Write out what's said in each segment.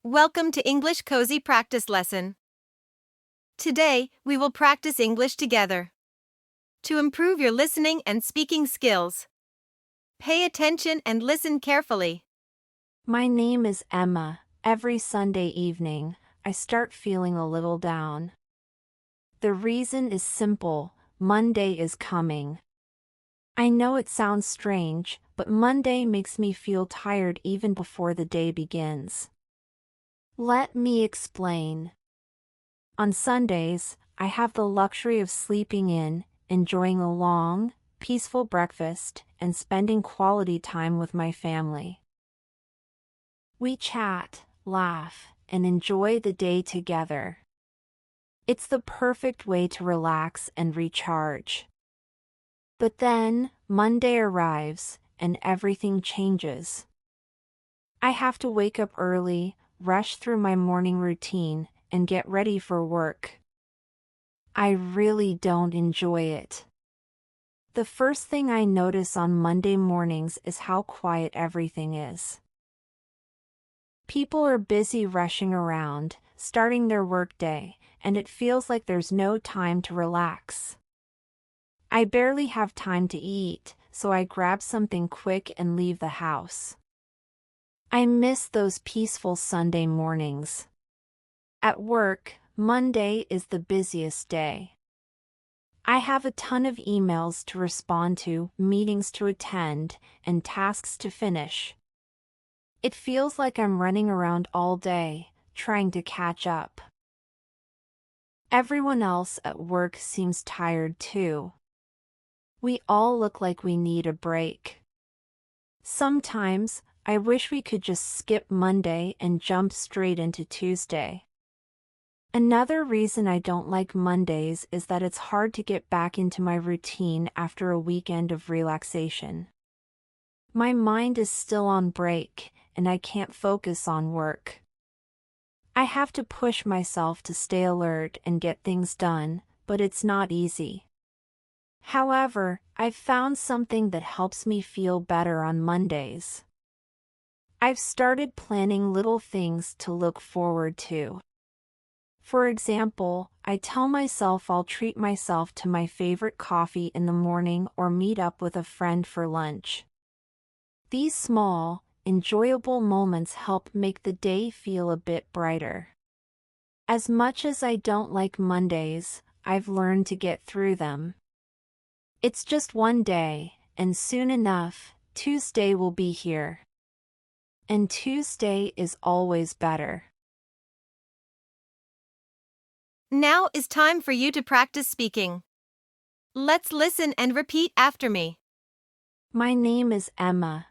Welcome to English Cozy Practice Lesson. Today, we will practice English together. To improve your listening and speaking skills, pay attention and listen carefully. My name is Emma. Every Sunday evening, I start feeling a little down. The reason is simple: Monday is coming. I know it sounds strange, but Monday makes me feel tired even before the day begins. Let me explain. On Sundays, I have the luxury of sleeping in, enjoying a long, peaceful breakfast, and spending quality time with my family. We chat, laugh, and enjoy the day together. It's the perfect way to relax and recharge. But then, Monday arrives, and everything changes. I have to wake up early, rush through my morning routine, and get ready for work. I really don't enjoy it. The first thing I notice on Monday mornings is how quiet everything is. People are busy rushing around, starting their workday, and it feels like there's no time to relax. I barely have time to eat, so I grab something quick and leave the house. I miss those peaceful Sunday mornings. At work, Monday is the busiest day. I have a ton of emails to respond to, meetings to attend, and tasks to finish. It feels like I'm running around all day, trying to catch up. Everyone else at work seems tired too. We all look like we need a break. Sometimes, I wish we could just skip Monday and jump straight into Tuesday. Another reason I don't like Mondays is that it's hard to get back into my routine after a weekend of relaxation. My mind is still on break, and I can't focus on work. I have to push myself to stay alert and get things done, but it's not easy. However, I've found something that helps me feel better on Mondays. I've started planning little things to look forward to. For example, I tell myself I'll treat myself to my favorite coffee in the morning or meet up with a friend for lunch. These small, enjoyable moments help make the day feel a bit brighter. As much as I don't like Mondays, I've learned to get through them. It's just one day, and soon enough, Tuesday will be here. And Tuesday is always better. Now is time for you to practice speaking. Let's listen and repeat after me. My name is Emma.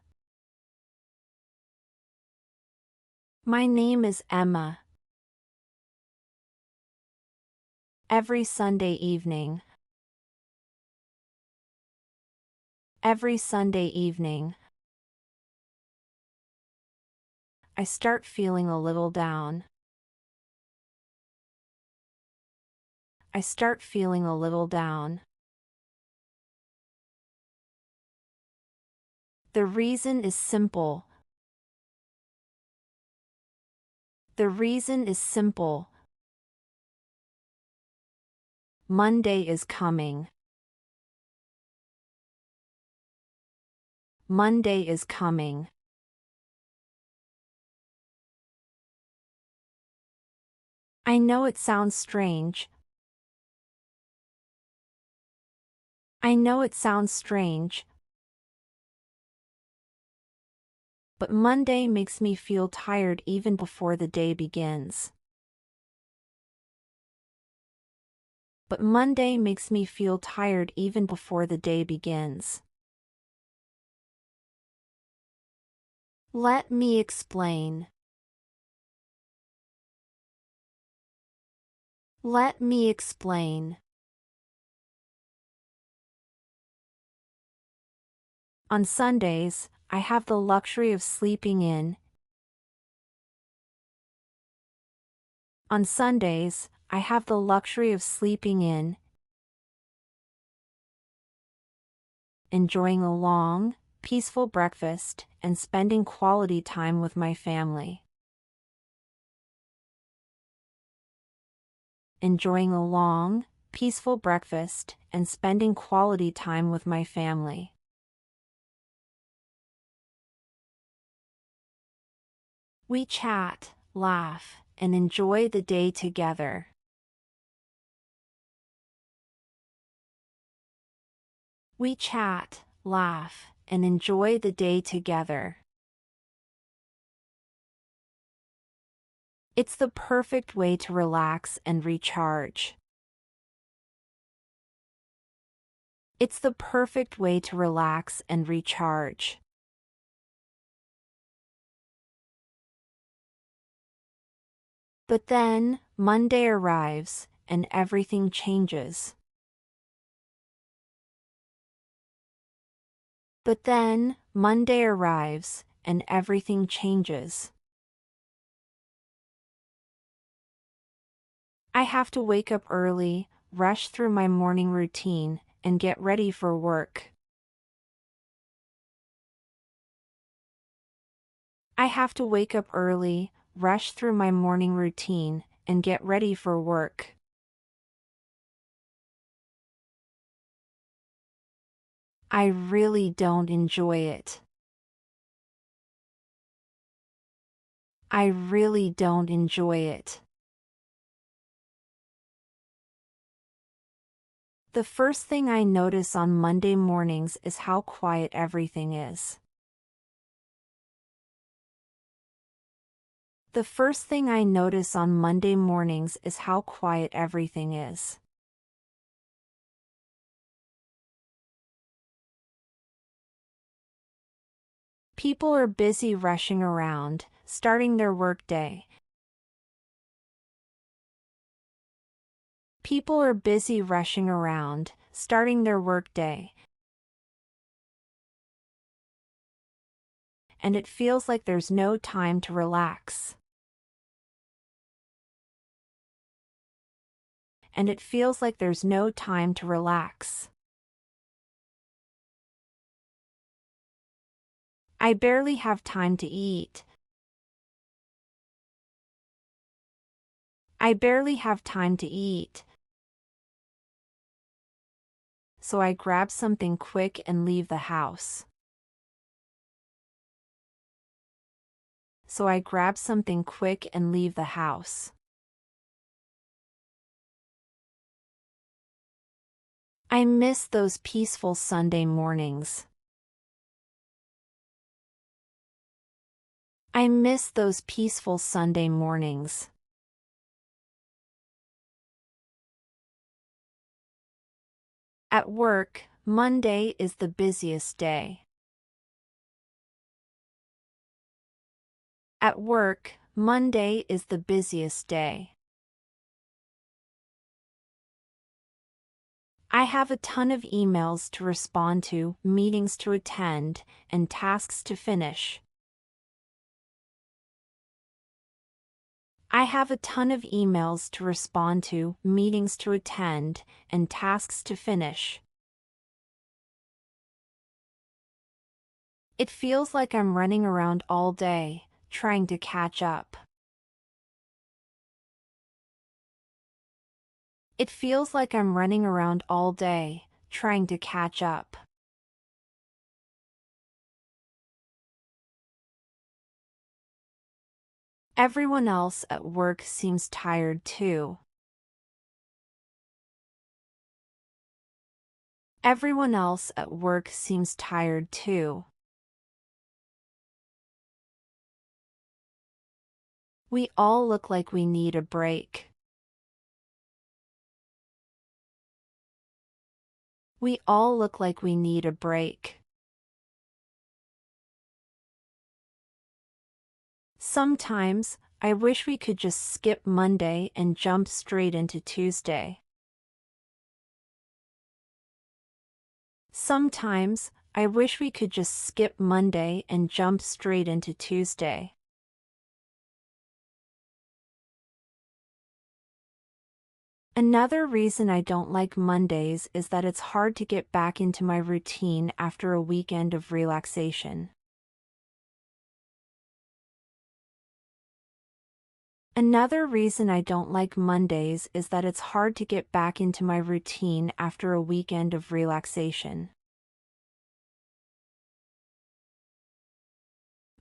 My name is Emma. Every Sunday evening. Every Sunday evening, I start feeling a little down. I start feeling a little down. The reason is simple. The reason is simple. Monday is coming. Monday is coming. I know it sounds strange. I know it sounds strange. But Monday makes me feel tired even before the day begins. But Monday makes me feel tired even before the day begins. Let me explain. Let me explain. On Sundays, I have the luxury of sleeping in. On Sundays, I have the luxury of sleeping in, enjoying a long, peaceful breakfast, and spending quality time with my family. enjoying a long, peaceful breakfast, and spending quality time with my family. We chat, laugh, and enjoy the day together. We chat, laugh, and enjoy the day together. It's the perfect way to relax and recharge. It's the perfect way to relax and recharge. But then, Monday arrives, and everything changes. But then, Monday arrives, and everything changes. I have to wake up early, rush through my morning routine, and get ready for work. I have to wake up early, rush through my morning routine, and get ready for work. I really don't enjoy it. I really don't enjoy it. The first thing I notice on Monday mornings is how quiet everything is. The first thing I notice on Monday mornings is how quiet everything is. People are busy rushing around, starting their workday. People are busy rushing around, starting their workday. And it feels like there's no time to relax. And it feels like there's no time to relax. I barely have time to eat. I barely have time to eat. So I grab something quick and leave the house. So I grab something quick and leave the house. I miss those peaceful Sunday mornings. I miss those peaceful Sunday mornings. At work, Monday is the busiest day. At work, Monday is the busiest day. I have a ton of emails to respond to, meetings to attend, and tasks to finish. I have a ton of emails to respond to, meetings to attend, and tasks to finish. It feels like I'm running around all day, trying to catch up. It feels like I'm running around all day, trying to catch up. Everyone else at work seems tired too. Everyone else at work seems tired too. We all look like we need a break. We all look like we need a break. Sometimes, I wish we could just skip Monday and jump straight into Tuesday. Sometimes, I wish we could just skip Monday and jump straight into Tuesday. Another reason I don't like Mondays is that it's hard to get back into my routine after a weekend of relaxation. Another reason I don't like Mondays is that it's hard to get back into my routine after a weekend of relaxation.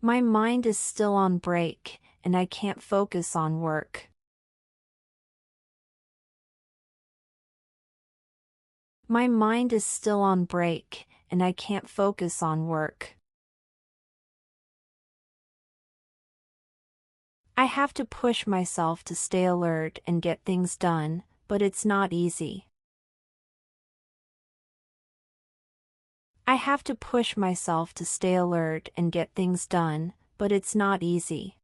My mind is still on break, and I can't focus on work. My mind is still on break, and I can't focus on work. I have to push myself to stay alert and get things done, but it's not easy. I have to push myself to stay alert and get things done, but it's not easy.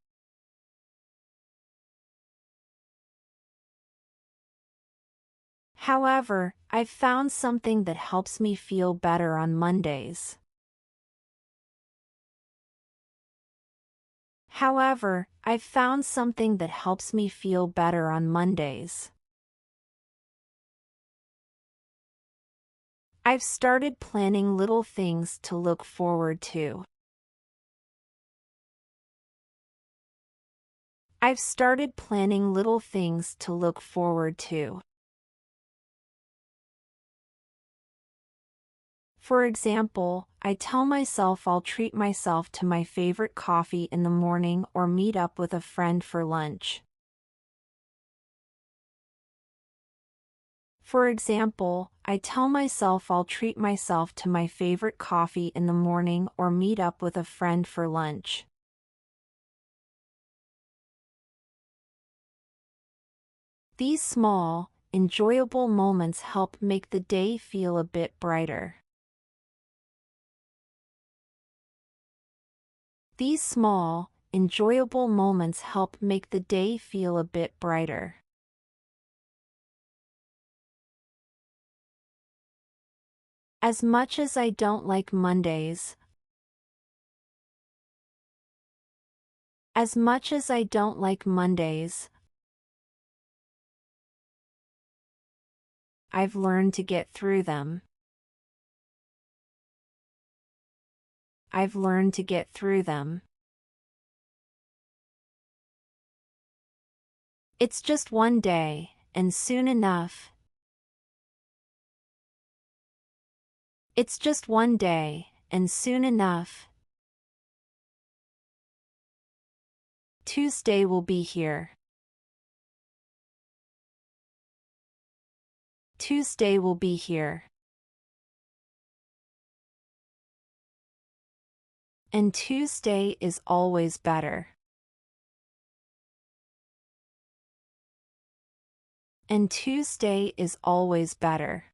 However, I've found something that helps me feel better on Mondays. However, I've found something that helps me feel better on Mondays. I've started planning little things to look forward to. I've started planning little things to look forward to. For example, I tell myself I'll treat myself to my favorite coffee in the morning or meet up with a friend for lunch. For example, I tell myself I'll treat myself to my favorite coffee in the morning or meet up with a friend for lunch. These small, enjoyable moments help make the day feel a bit brighter. These small, enjoyable moments help make the day feel a bit brighter. As much as I don't like Mondays, as much as I don't like Mondays, I've learned to get through them. I've learned to get through them. It's just one day, and soon enough. It's just one day, and soon enough. Tuesday will be here. Tuesday will be here. And Tuesday is always better. And Tuesday is always better.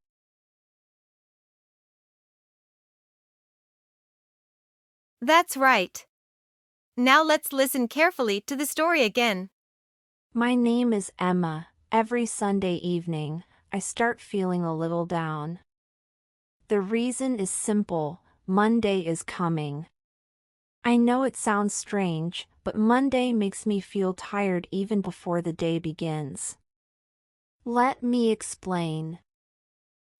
That's right. Now let's listen carefully to the story again. My name is Emma. Every Sunday evening, I start feeling a little down. The reason is simple: Monday is coming. I know it sounds strange, but Monday makes me feel tired even before the day begins. Let me explain.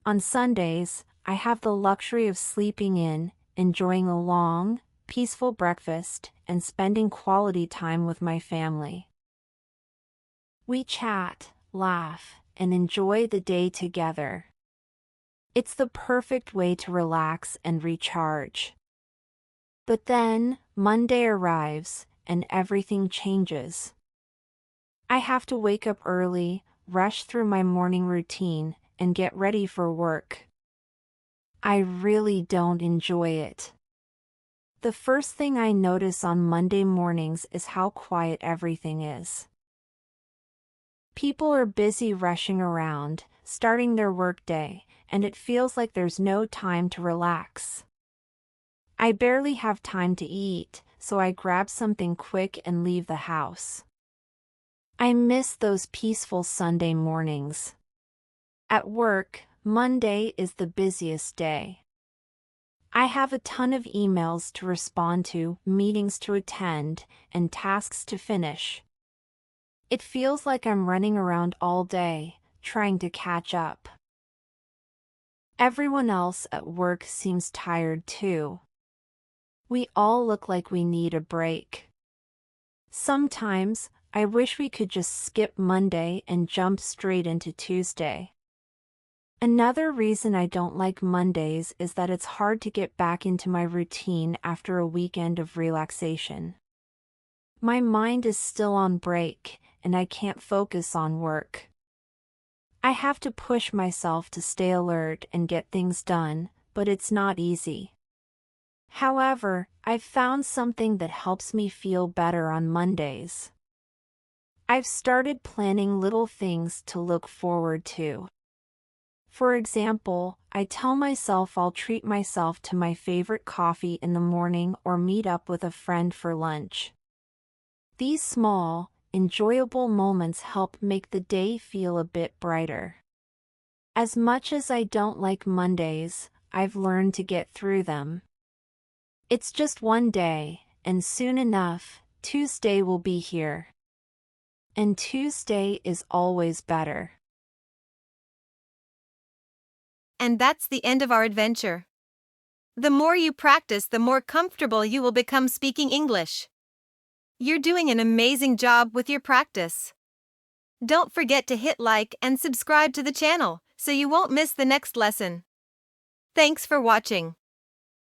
On Sundays, I have the luxury of sleeping in, enjoying a long, peaceful breakfast, and spending quality time with my family. We chat, laugh, and enjoy the day together. It's the perfect way to relax and recharge. But then, Monday arrives, and everything changes. I have to wake up early, rush through my morning routine, and get ready for work. I really don't enjoy it. The first thing I notice on Monday mornings is how quiet everything is. People are busy rushing around, starting their workday, and it feels like there's no time to relax. I barely have time to eat, so I grab something quick and leave the house. I miss those peaceful Sunday mornings. At work, Monday is the busiest day. I have a ton of emails to respond to, meetings to attend, and tasks to finish. It feels like I'm running around all day, trying to catch up. Everyone else at work seems tired too. We all look like we need a break. Sometimes, I wish we could just skip Monday and jump straight into Tuesday. Another reason I don't like Mondays is that it's hard to get back into my routine after a weekend of relaxation. My mind is still on break, and I can't focus on work. I have to push myself to stay alert and get things done, but it's not easy. However, I've found something that helps me feel better on Mondays. I've started planning little things to look forward to. For example, I tell myself I'll treat myself to my favorite coffee in the morning or meet up with a friend for lunch. These small, enjoyable moments help make the day feel a bit brighter. As much as I don't like Mondays, I've learned to get through them. It's just one day, and soon enough, Tuesday will be here. And Tuesday is always better. And that's the end of our adventure. The more you practice, the more comfortable you will become speaking English. You're doing an amazing job with your practice. Don't forget to hit like and subscribe to the channel so you won't miss the next lesson. Thanks for watching.